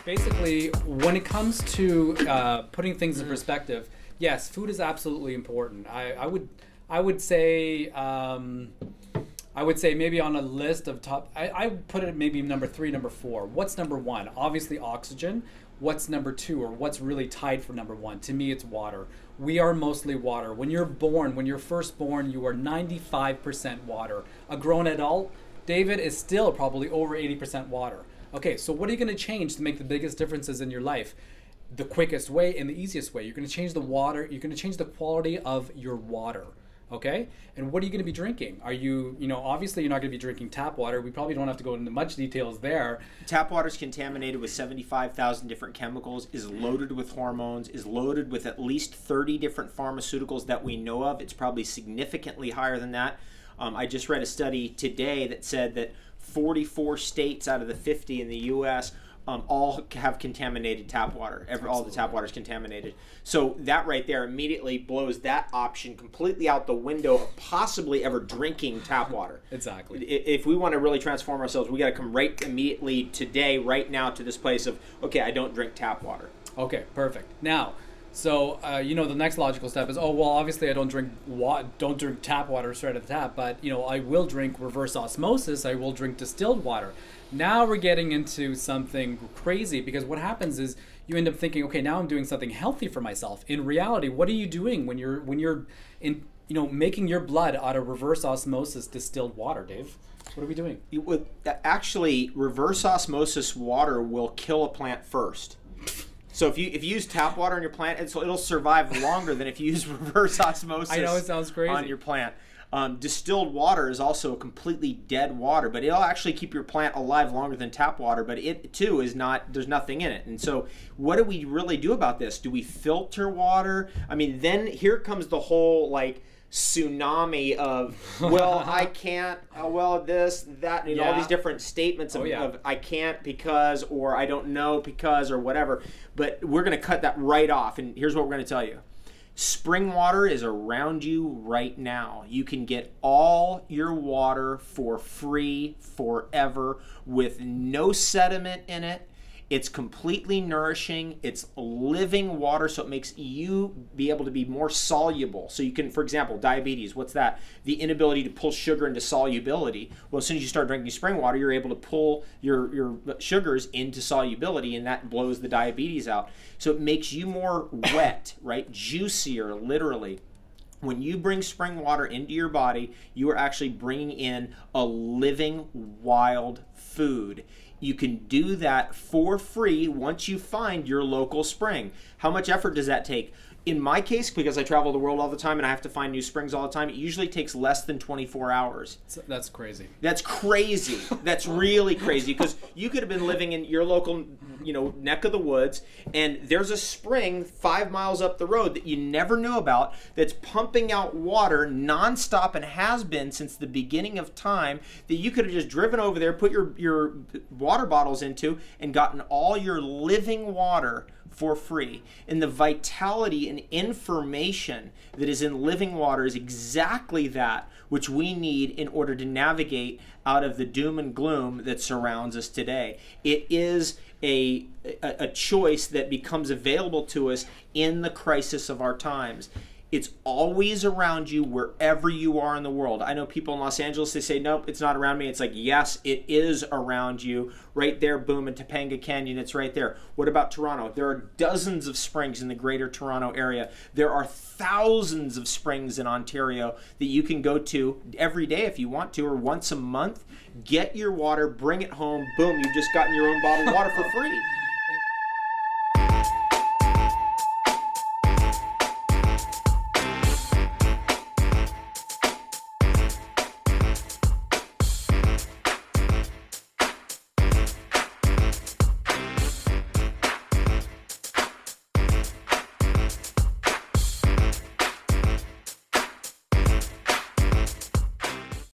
Basically, when it comes to putting things in perspective, yes, food is absolutely important. I would say maybe on a list of top, I would put it maybe number 3, number 4. What's number 1? Obviously oxygen. What's number 2, or what's really tied for number 1? To me, it's water. We are mostly water. When you're first born, you are 95% water. A grown adult, David, is still probably over 80% water. Okay, so what are you going to change to make the biggest differences in your life? The quickest way and the easiest way. You're going to change the water. You're going to change the quality of your water. Okay? And what are you going to be drinking? Are you, obviously you're not going to be drinking tap water. We probably don't have to go into much details there. Tap water is contaminated with 75,000 different chemicals, is loaded with hormones, is loaded with at least 30 different pharmaceuticals that we know of. It's probably significantly higher than that. I just read a study today that said that 44 states out of the 50 in the U.S. All have contaminated tap water. All the tap water is contaminated. So that right there immediately blows that option completely out the window of possibly ever drinking tap water. Exactly. If we want to really transform ourselves, we got to come right immediately today, right now, to this place of, okay, I don't drink tap water. Okay, perfect. Now, so the next logical step is, obviously I don't drink tap water straight out of the tap, but I will drink reverse osmosis. I will drink distilled water. Now we're getting into something crazy, because what happens is you end up thinking, okay, now I'm doing something healthy for myself. In reality, what are you doing when you're making your blood out of reverse osmosis distilled water, Dave? What are we doing? Actually, reverse osmosis water will kill a plant first. So if you use tap water in your plant, it'll survive longer than if you use reverse osmosis. I know, it sounds crazy. On your plant. Distilled water is also a completely dead water, but it'll actually keep your plant alive longer than tap water, but it too is not, there's nothing in it. And so what do we really do about this? Do we filter water? I mean, then here comes the whole tsunami of, I can't, this, that, and all these different statements of I can't because, or I don't know because, or whatever. But we're going to cut that right off, and here's what we're going to tell you. Spring water is around you right now. You can get all your water for free forever with no sediment in it. It's completely nourishing. It's living water, so it makes you be able to be more soluble. So you can, for example, diabetes, what's that? The inability to pull sugar into solubility. Well, as soon as you start drinking spring water, you're able to pull your sugars into solubility, and that blows the diabetes out. So it makes you more wet, right? Juicier, literally. When you bring spring water into your body, you are actually bringing in a living wild food. You can do that for free once you find your local spring. How much effort does that take? In my case, because I travel the world all the time and I have to find new springs all the time, it usually takes less than 24 hours. That's crazy. That's crazy. That's really crazy, because you could have been living in your local, neck of the woods, and there's a spring 5 miles up the road that you never knew about that's pumping out water nonstop and has been since the beginning of time, that you could have just driven over there, put your water bottles into, and gotten all your living water for free. And the vitality and information that is in living water is exactly that which we need in order to navigate out of the doom and gloom that surrounds us today. It is a choice that becomes available to us in the crisis of our times. It's always around you wherever you are in the world. I know people in Los Angeles, they say, nope, it's not around me. It's like, yes, it is around you. Right there, boom, in Topanga Canyon, it's right there. What about Toronto? There are dozens of springs in the greater Toronto area. There are thousands of springs in Ontario that you can go to every day if you want to, or once a month. Get your water, bring it home, boom, you've just gotten your own bottled water for free.